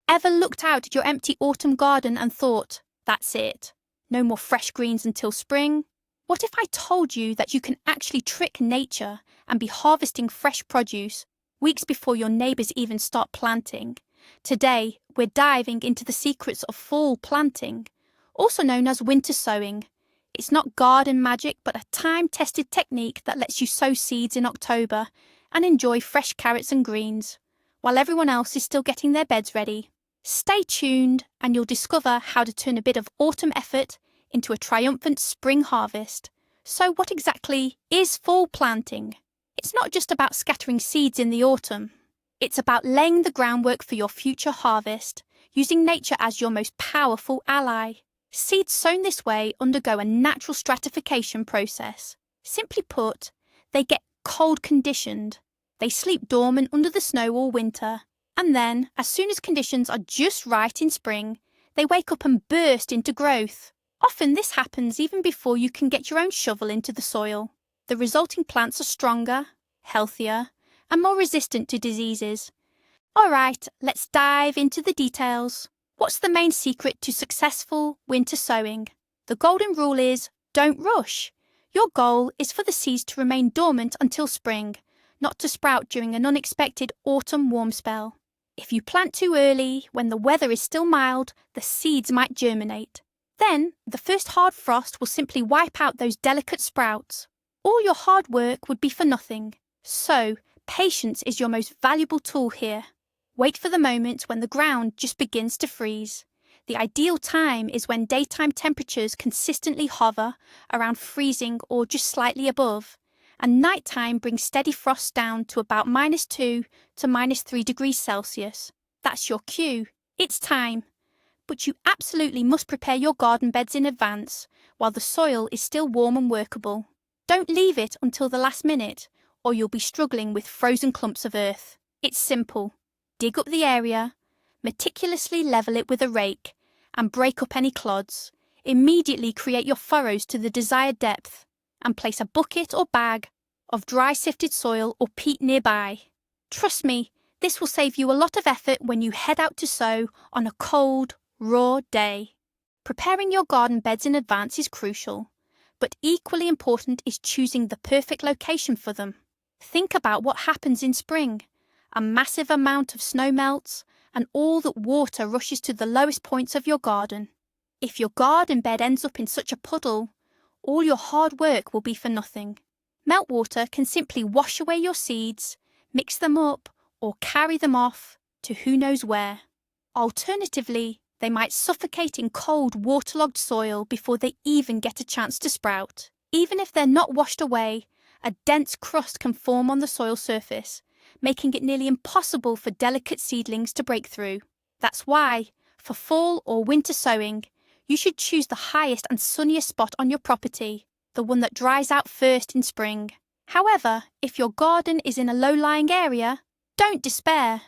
Ever looked out at your empty autumn garden and thought, that's it, no more fresh greens until spring? What if I told you that you can actually trick nature and be harvesting fresh produce weeks before your neighbours even start planting? Today, we're diving into the secrets of fall planting, also known as winter sowing. It's not garden magic, but a time-tested technique that lets you sow seeds in October and enjoy fresh carrots and greens, while everyone else is still getting their beds ready. Stay tuned and you'll discover how to turn a bit of autumn effort into a triumphant spring harvest. So what exactly is fall planting? It's not just about scattering seeds in the autumn. It's about laying the groundwork for your future harvest, using nature as your most powerful ally. Seeds sown this way undergo a natural stratification process. Simply put, they get cold conditioned. They sleep dormant under the snow all winter, and then, as soon as conditions are just right in spring, they wake up and burst into growth. Often this happens even before you can get your own shovel into the soil. The resulting plants are stronger, healthier, and more resistant to diseases. All right, let's dive into the details. What's the main secret to successful winter sowing? The golden rule is, don't rush. Your goal is for the seeds to remain dormant until spring, not to sprout during an unexpected autumn warm spell. If you plant too early, when the weather is still mild, the seeds might germinate. Then, the first hard frost will simply wipe out those delicate sprouts. All your hard work would be for nothing. So, patience is your most valuable tool here. Wait for the moment when the ground just begins to freeze. The ideal time is when daytime temperatures consistently hover around freezing or just slightly above, and nighttime brings steady frost down to about -2 to -3 degrees Celsius. That's your cue. It's time. But you absolutely must prepare your garden beds in advance while the soil is still warm and workable. Don't leave it until the last minute, or you'll be struggling with frozen clumps of earth. It's simple. Dig up the area, meticulously level it with a rake, and break up any clods. Immediately create your furrows to the desired depth, and place a bucket or bag of dry sifted soil or peat nearby. Trust me, this will save you a lot of effort when you head out to sow on a cold, raw day. Preparing your garden beds in advance is crucial, but equally important is choosing the perfect location for them. Think about what happens in spring. A massive amount of snow melts, and all that water rushes to the lowest points of your garden. If your garden bed ends up in such a puddle, all your hard work will be for nothing. Meltwater can simply wash away your seeds, mix them up, or carry them off to who knows where. Alternatively, they might suffocate in cold, waterlogged soil before they even get a chance to sprout. Even if they're not washed away, a dense crust can form on the soil surface, making it nearly impossible for delicate seedlings to break through. That's why, for fall or winter sowing, you should choose the highest and sunniest spot on your property, the one that dries out first in spring. However, if your garden is in a low-lying area, don't despair.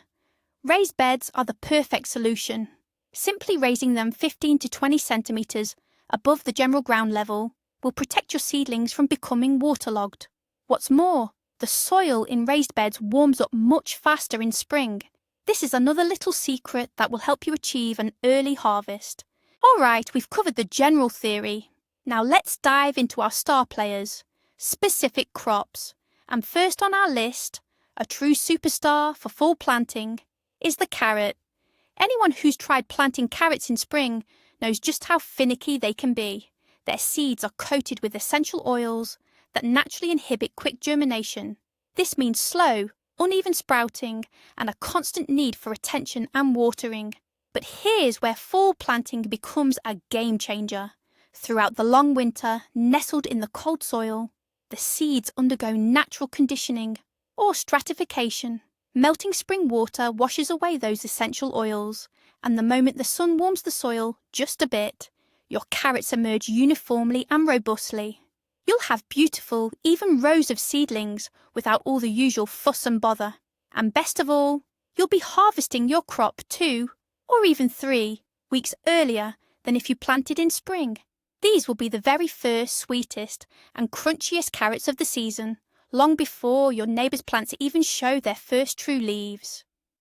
Raised beds are the perfect solution. Simply raising them 15 to 20 centimetres above the general ground level will protect your seedlings from becoming waterlogged. What's more, the soil in raised beds warms up much faster in spring. This is another little secret that will help you achieve an early harvest. All right, we've covered the general theory. Now let's dive into our star players, specific crops. And first on our list, a true superstar for fall planting, is the carrot. Anyone who's tried planting carrots in spring knows just how finicky they can be. Their seeds are coated with essential oils that naturally inhibit quick germination. This means slow, uneven sprouting and a constant need for attention and watering. But here's where fall planting becomes a game changer. Throughout the long winter, nestled in the cold soil, the seeds undergo natural conditioning or stratification. Melting spring water washes away those essential oils, and the moment the sun warms the soil just a bit, your carrots emerge uniformly and robustly. You'll have beautiful, even rows of seedlings without all the usual fuss and bother. And best of all, you'll be harvesting your crop 2 or even 3 weeks earlier than if you planted in spring. These will be the very first, sweetest and crunchiest carrots of the season, long before your neighbour's plants even show their first true leaves.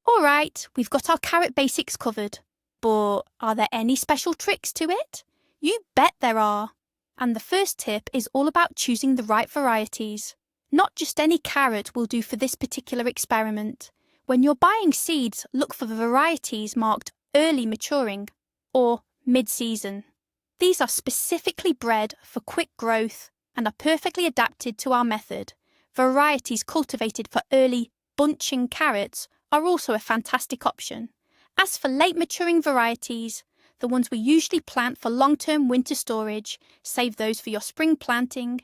Alright, we've got our carrot basics covered. But are there any special tricks to it? You bet there are. And the first tip is all about choosing the right varieties. Not just any carrot will do for this particular experiment. When you're buying seeds, look for the varieties marked early maturing or mid-season. These are specifically bred for quick growth and are perfectly adapted to our method. Varieties cultivated for early bunching carrots are also a fantastic option. As for late maturing varieties, the ones we usually plant for long-term winter storage, save those for your spring planting,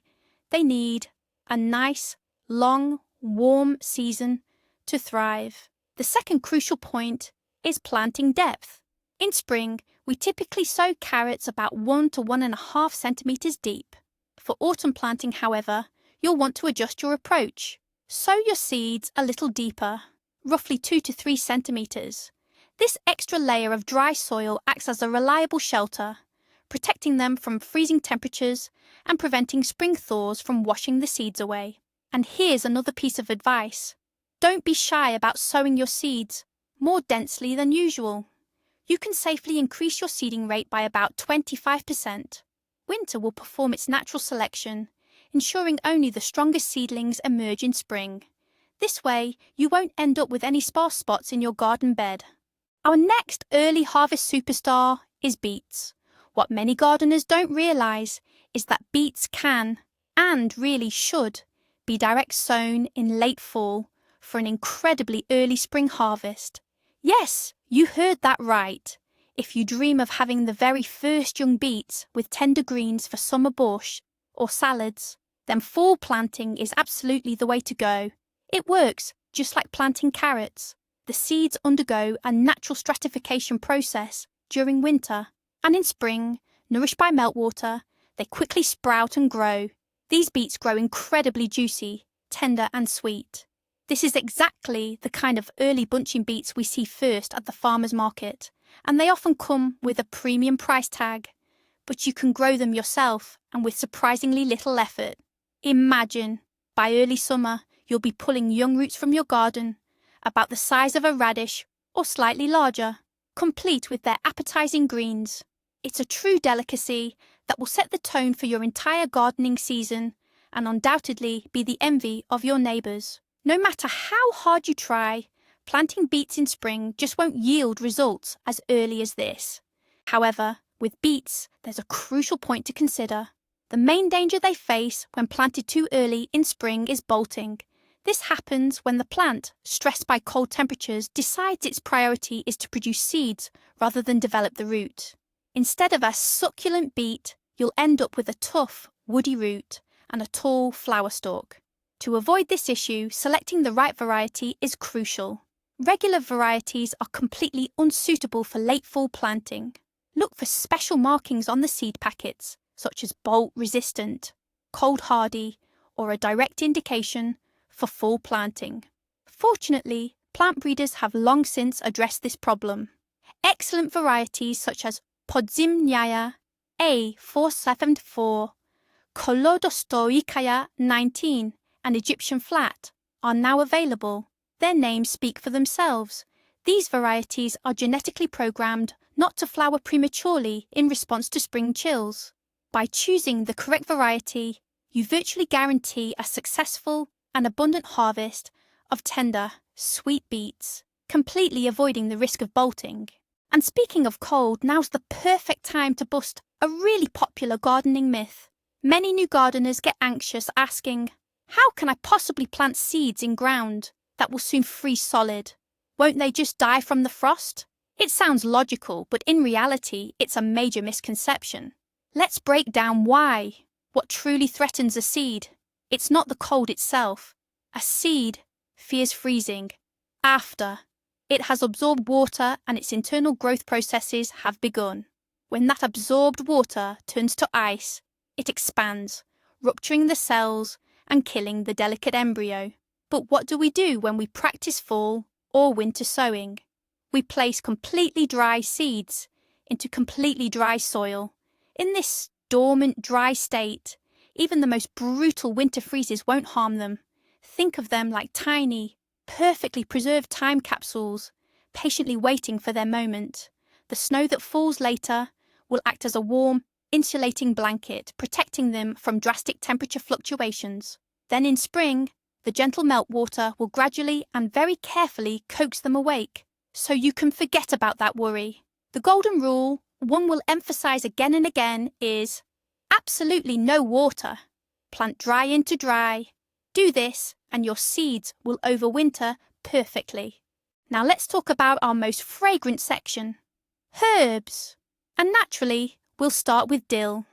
they need a nice, long, warm season to thrive. The second crucial point is planting depth. In spring, we typically sow carrots about 1 to 1.5 centimetres deep. For autumn planting, however, you'll want to adjust your approach. Sow your seeds a little deeper, roughly 2 to 3 centimetres. This extra layer of dry soil acts as a reliable shelter, protecting them from freezing temperatures and preventing spring thaws from washing the seeds away. And here's another piece of advice. Don't be shy about sowing your seeds more densely than usual. You can safely increase your seeding rate by about 25%. Winter will perform its natural selection, ensuring only the strongest seedlings emerge in spring. This way, you won't end up with any sparse spots in your garden bed. Our next early harvest superstar is beets. What many gardeners don't realise is that beets can, and really should, be direct sown in late fall for an incredibly early spring harvest. Yes, you heard that right. If you dream of having the very first young beets with tender greens for summer borscht or salads, then fall planting is absolutely the way to go. It works just like planting carrots. The seeds undergo a natural stratification process during winter, and in spring, nourished by meltwater, they quickly sprout and grow. These beets grow incredibly juicy, tender and sweet. This is exactly the kind of early bunching beets we see first at the farmer's market, and they often come with a premium price tag. But you can grow them yourself and with surprisingly little effort. Imagine, by early summer, you'll be pulling young roots from your garden, about the size of a radish or slightly larger, complete with their appetizing greens. It's a true delicacy that will set the tone for your entire gardening season and undoubtedly be the envy of your neighbours. No matter how hard you try, planting beets in spring just won't yield results as early as this. However, with beets, there's a crucial point to consider. The main danger they face when planted too early in spring is bolting. This happens when the plant, stressed by cold temperatures, decides its priority is to produce seeds rather than develop the root. Instead of a succulent beet, you'll end up with a tough, woody root and a tall flower stalk. To avoid this issue, selecting the right variety is crucial. Regular varieties are completely unsuitable for late fall planting. Look for special markings on the seed packets, such as bolt resistant, cold hardy, or a direct indication for fall planting. Fortunately, plant breeders have long since addressed this problem. Excellent varieties such as Podzimniaya A474, Kolodostoikaya 19, and Egyptian Flat are now available. Their names speak for themselves. These varieties are genetically programmed not to flower prematurely in response to spring chills. By choosing the correct variety, you virtually guarantee a successful and abundant harvest of tender, sweet beets, completely avoiding the risk of bolting. And speaking of cold, now's the perfect time to bust a really popular gardening myth. Many new gardeners get anxious asking, how can I possibly plant seeds in ground that will soon freeze solid? Won't they just die from the frost? It sounds logical, but in reality, it's a major misconception. Let's break down why. What truly threatens a seed? It's not the cold itself. A seed fears freezing after it has absorbed water and its internal growth processes have begun. When that absorbed water turns to ice, it expands, rupturing the cells and killing the delicate embryo. But what do we do when we practice fall or winter sowing? We place completely dry seeds into completely dry soil. In this dormant, dry state, even the most brutal winter freezes won't harm them. Think of them like tiny, perfectly preserved time capsules patiently waiting for their moment. The snow that falls later will act as a warm, insulating blanket, protecting them from drastic temperature fluctuations. Then in spring, the gentle meltwater will gradually and very carefully coax them awake, so you can forget about that worry. The golden rule, one will emphasize again and again, is absolutely no water. Plant dry into dry. Do this and your seeds will overwinter perfectly. Now let's talk about our most fragrant section, herbs. And naturally, we'll start with dill.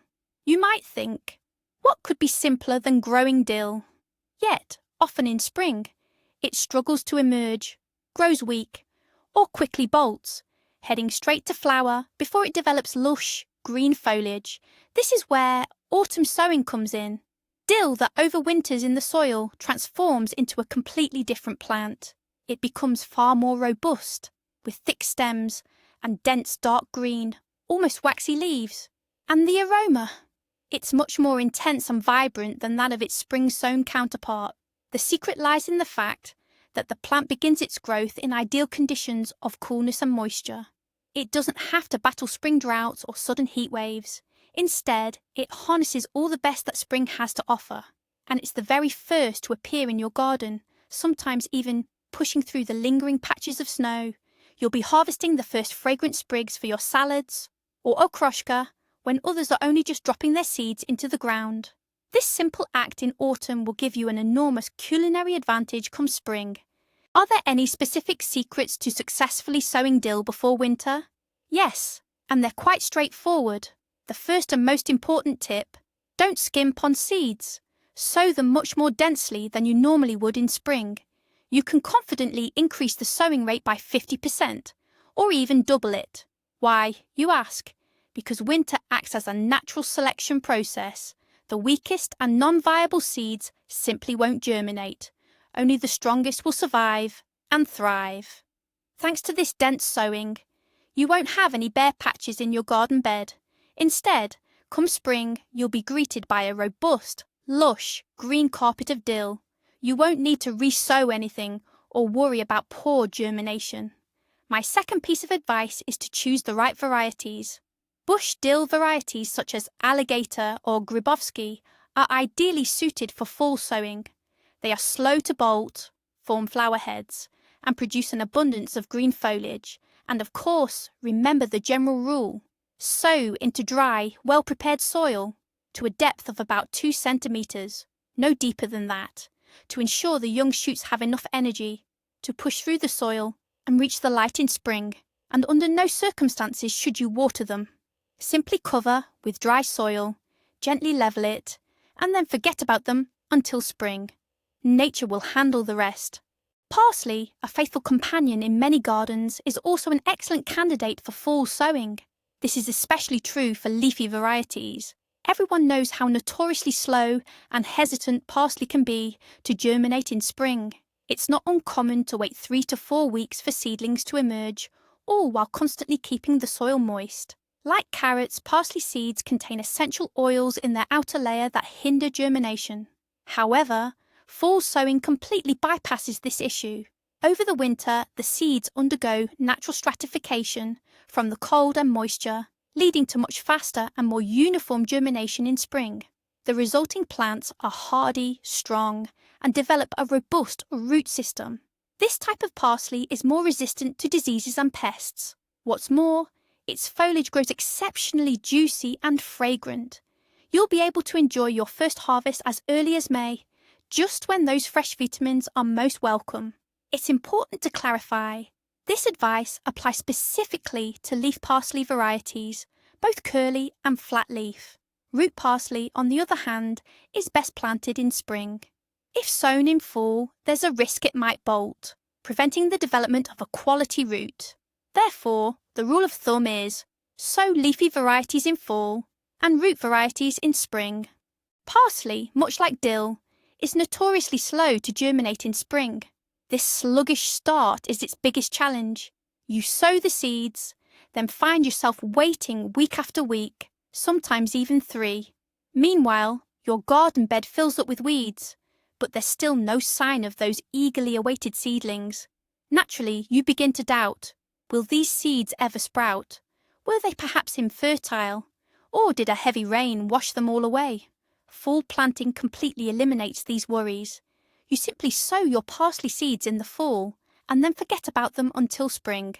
You might think, what could be simpler than growing dill? Yet, often in spring, it struggles to emerge, grows weak, or quickly bolts, heading straight to flower before it develops lush, green foliage. This is where autumn sowing comes in. Dill that overwinters in the soil transforms into a completely different plant. It becomes far more robust, with thick stems and dense dark green, almost waxy leaves. And the aroma? It's much more intense and vibrant than that of its spring-sown counterpart. The secret lies in the fact that the plant begins its growth in ideal conditions of coolness and moisture. It doesn't have to battle spring droughts or sudden heat waves. Instead, it harnesses all the best that spring has to offer, and it's the very first to appear in your garden, sometimes even pushing through the lingering patches of snow. You'll be harvesting the first fragrant sprigs for your salads or okroshka when others are only just dropping their seeds into the ground. This simple act in autumn will give you an enormous culinary advantage come spring. Are there any specific secrets to successfully sowing dill before winter? Yes, and they're quite straightforward. The first and most important tip, don't skimp on seeds. Sow them much more densely than you normally would in spring. You can confidently increase the sowing rate by 50%, or even double it. Why, you ask? Because winter acts as a natural selection process. The weakest and non-viable seeds simply won't germinate. Only the strongest will survive and thrive. Thanks to this dense sowing, you won't have any bare patches in your garden bed. Instead, come spring, you'll be greeted by a robust, lush, green carpet of dill. You won't need to re-sow anything or worry about poor germination. My second piece of advice is to choose the right varieties. Bush dill varieties such as alligator or grybovsky are ideally suited for fall sowing. They are slow to bolt, form flower heads, and produce an abundance of green foliage. And of course, remember the general rule. Sow into dry, well-prepared soil to a depth of about 2 centimetres, no deeper than that, to ensure the young shoots have enough energy to push through the soil and reach the light in spring. And under no circumstances should you water them. Simply cover with dry soil, gently level it, and then forget about them until spring. Nature will handle the rest. Parsley, a faithful companion in many gardens, is also an excellent candidate for fall sowing. This is especially true for leafy varieties. Everyone knows how notoriously slow and hesitant parsley can be to germinate in spring. It's not uncommon to wait 3 to 4 weeks for seedlings to emerge, all while constantly keeping the soil moist. Like carrots, parsley seeds contain essential oils in their outer layer that hinder germination. However, fall sowing completely bypasses this issue. Over the winter, the seeds undergo natural stratification from the cold and moisture, leading to much faster and more uniform germination in spring. The resulting plants are hardy, strong, and develop a robust root system. This type of parsley is more resistant to diseases and pests. What's more, its foliage grows exceptionally juicy and fragrant. You'll be able to enjoy your first harvest as early as May, just when those fresh vitamins are most welcome. It's important to clarify, this advice applies specifically to leaf parsley varieties, both curly and flat leaf. Root parsley, on the other hand, is best planted in spring. If sown in fall, there's a risk it might bolt, preventing the development of a quality root. Therefore, the rule of thumb is, sow leafy varieties in fall and root varieties in spring. Parsley, much like dill, is notoriously slow to germinate in spring. This sluggish start is its biggest challenge. You sow the seeds, then find yourself waiting week after week, sometimes even 3. Meanwhile, your garden bed fills up with weeds, but there's still no sign of those eagerly awaited seedlings. Naturally, you begin to doubt, will these seeds ever sprout? Were they perhaps infertile? Or did a heavy rain wash them all away? Fall planting completely eliminates these worries. You simply sow your parsley seeds in the fall and then forget about them until spring.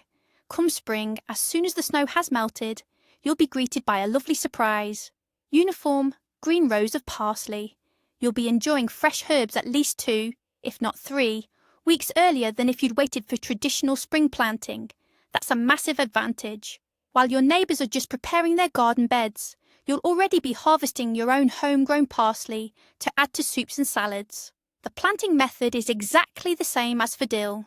Come spring, as soon as the snow has melted, you'll be greeted by a lovely surprise. Uniform, green rows of parsley. You'll be enjoying fresh herbs at least 2, if not 3, weeks earlier than if you'd waited for traditional spring planting. That's a massive advantage. While your neighbours are just preparing their garden beds, you'll already be harvesting your own homegrown parsley to add to soups and salads. The planting method is exactly the same as for dill.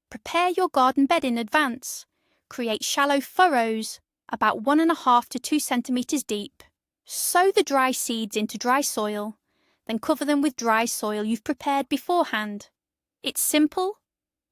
Prepare your garden bed in advance. Create shallow furrows, about 1.5 to 2 centimetres deep. Sow the dry seeds into dry soil, then cover them with dry soil you've prepared beforehand. It's simple,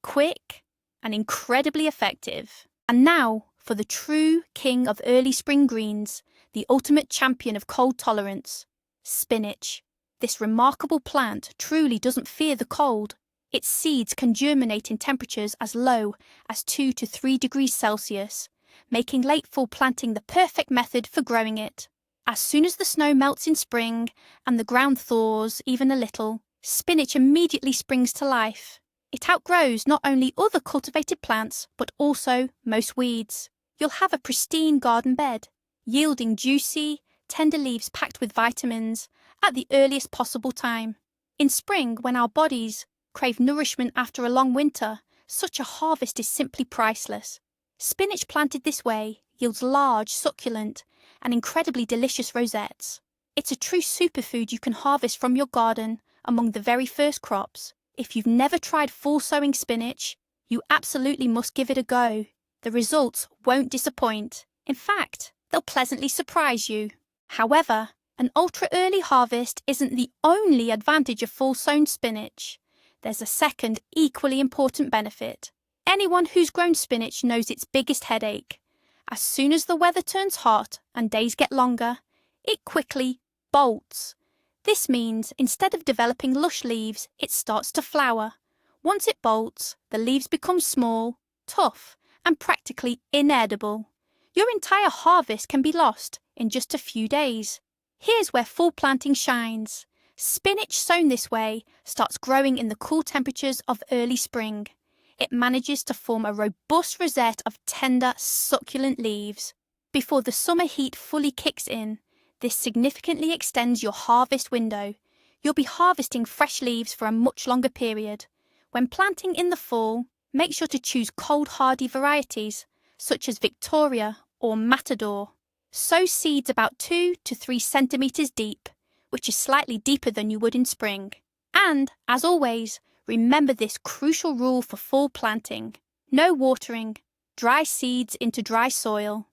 quick, and incredibly effective. And now for the true king of early spring greens, the ultimate champion of cold tolerance, spinach. This remarkable plant truly doesn't fear the cold. Its seeds can germinate in temperatures as low as 2 to 3 degrees Celsius, making late fall planting the perfect method for growing it. As soon as the snow melts in spring and the ground thaws even a little, spinach immediately springs to life. It outgrows not only other cultivated plants, but also most weeds. You'll have a pristine garden bed, yielding juicy, tender leaves packed with vitamins at the earliest possible time. In spring, when our bodies crave nourishment after a long winter, such a harvest is simply priceless. Spinach planted this way yields large, succulent, and incredibly delicious rosettes. It's a true superfood you can harvest from your garden among the very first crops. If you've never tried fall sowing spinach, you absolutely must give it a go. The results won't disappoint. In fact, they'll pleasantly surprise you. However, an ultra-early harvest isn't the only advantage of fall-sown spinach. There's a second, equally important benefit. Anyone who's grown spinach knows its biggest headache. As soon as the weather turns hot and days get longer, it quickly bolts. This means instead of developing lush leaves, it starts to flower. Once it bolts, the leaves become small, tough, and practically inedible. Your entire harvest can be lost in just a few days. Here's where fall planting shines. Spinach sown this way starts growing in the cool temperatures of early spring. It manages to form a robust rosette of tender, succulent leaves. Before the summer heat fully kicks in, this significantly extends your harvest window. You'll be harvesting fresh leaves for a much longer period. When planting in the fall, make sure to choose cold hardy varieties, such as Victoria or Matador. Sow seeds about 2 to 3 centimetres deep, which is slightly deeper than you would in spring. And, as always, remember this crucial rule for fall planting. No watering. Dry seeds into dry soil.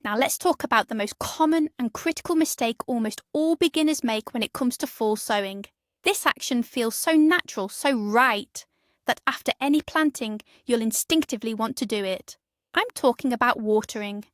Now let's talk about the most common and critical mistake almost all beginners make when it comes to fall sowing. This action feels so natural, so right, that after any planting, you'll instinctively want to do it. I'm talking about watering.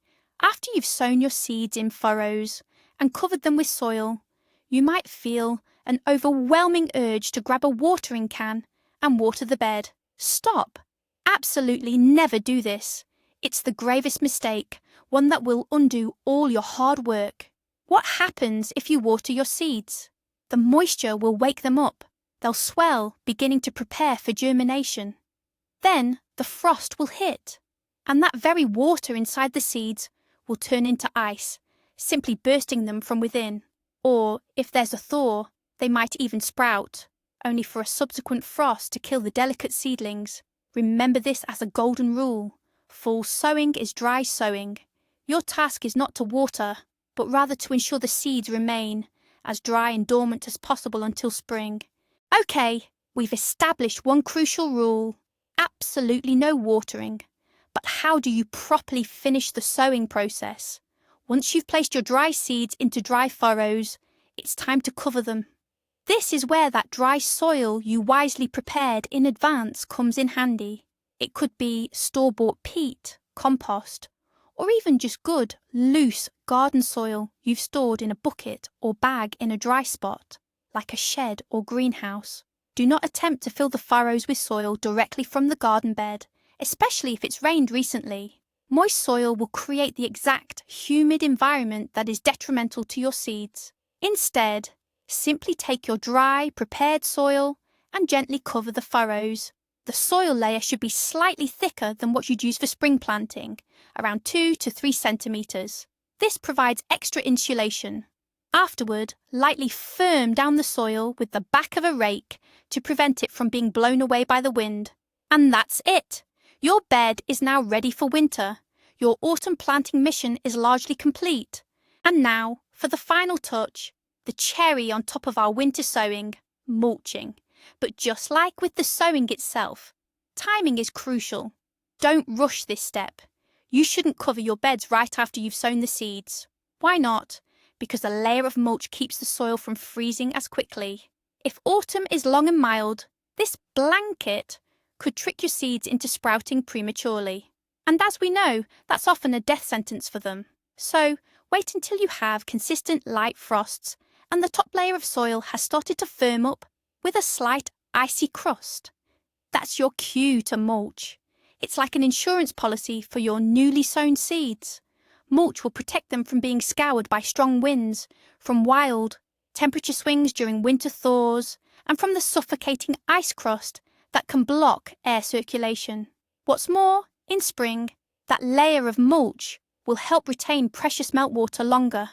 After you've sown your seeds in furrows and covered them with soil, you might feel an overwhelming urge to grab a watering can and water the bed. Stop! Absolutely never do this. It's the gravest mistake, one that will undo all your hard work. What happens if you water your seeds? The moisture will wake them up. They'll swell, beginning to prepare for germination. Then the frost will hit, and that very water inside the seeds will turn into ice, simply bursting them from within. Or, if there's a thaw, they might even sprout, only for a subsequent frost to kill the delicate seedlings. Remember this as a golden rule. Fall sowing is dry sowing. Your task is not to water, but rather to ensure the seeds remain as dry and dormant as possible until spring. Okay, we've established one crucial rule. Absolutely no watering. But how do you properly finish the sowing process? Once you've placed your dry seeds into dry furrows, it's time to cover them. This is where that dry soil you wisely prepared in advance comes in handy. It could be store-bought peat, compost, or even just good, loose garden soil you've stored in a bucket or bag in a dry spot, like a shed or greenhouse. Do not attempt to fill the furrows with soil directly from the garden bed. especially if it's rained recently. Moist soil will create the exact humid environment that is detrimental to your seeds. Instead, simply take your dry, prepared soil and gently cover the furrows. The soil layer should be slightly thicker than what you'd use for spring planting, around 2 to 3 centimetres. This provides extra insulation. Afterward, lightly firm down the soil with the back of a rake to prevent it from being blown away by the wind. And that's it! Your bed is now ready for winter. Your autumn planting mission is largely complete. And now, for the final touch, the cherry on top of our winter sowing, mulching. But just like with the sowing itself, timing is crucial. Don't rush this step. You shouldn't cover your beds right after you've sown the seeds. Why not? Because a layer of mulch keeps the soil from freezing as quickly. If autumn is long and mild, this blanket could trick your seeds into sprouting prematurely. And as we know, that's often a death sentence for them. So wait until you have consistent light frosts and the top layer of soil has started to firm up with a slight icy crust. That's your cue to mulch. It's like an insurance policy for your newly sown seeds. Mulch will protect them from being scoured by strong winds, from wild temperature swings during winter thaws, and from the suffocating ice crust that can block air circulation. What's more, in spring, that layer of mulch will help retain precious meltwater longer.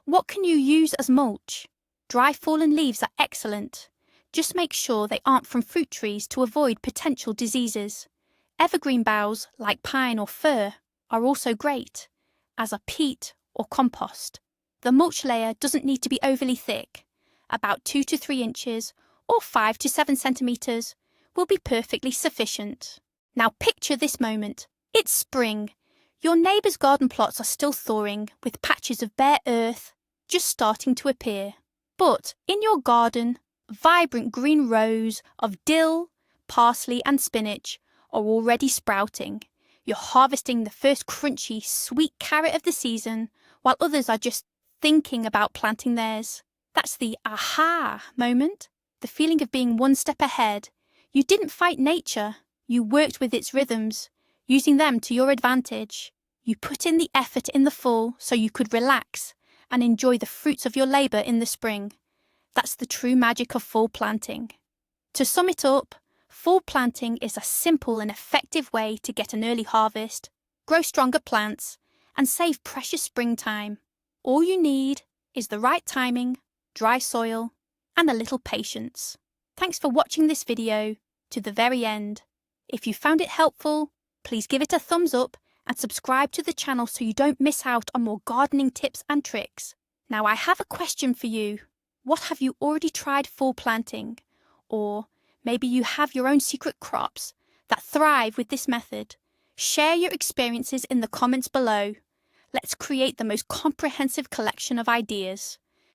What can you use as mulch? Dry fallen leaves are excellent. Just make sure they aren't from fruit trees to avoid potential diseases. Evergreen boughs, like pine or fir, are also great, as are peat or compost. The mulch layer doesn't need to be overly thick. About 2 to 3 inches or 5 to 7 centimetres will be perfectly sufficient. Now picture this moment. It's spring. Your neighbour's garden plots are still thawing, with patches of bare earth just starting to appear. But in your garden, vibrant green rows of dill, parsley and spinach are already sprouting. You're harvesting the first crunchy, sweet carrot of the season, while others are just thinking about planting theirs. That's the aha moment, the feeling of being one step ahead. You didn't fight nature. You worked with its rhythms, using them to your advantage. You put in the effort in the fall so you could relax and enjoy the fruits of your labour in the spring. That's the true magic of fall planting. To sum it up, fall planting is a simple and effective way to get an early harvest, grow stronger plants, and save precious springtime. All you need is the right timing, dry soil, and a little patience. Thanks for watching this video to the very end. If you found it helpful, please give it a thumbs up and subscribe to the channel so you don't miss out on more gardening tips and tricks. Now I have a question for you. What have you already tried fall planting? Or maybe you have your own secret crops that thrive with this method. Share your experiences in the comments below. Let's create the most comprehensive collection of ideas.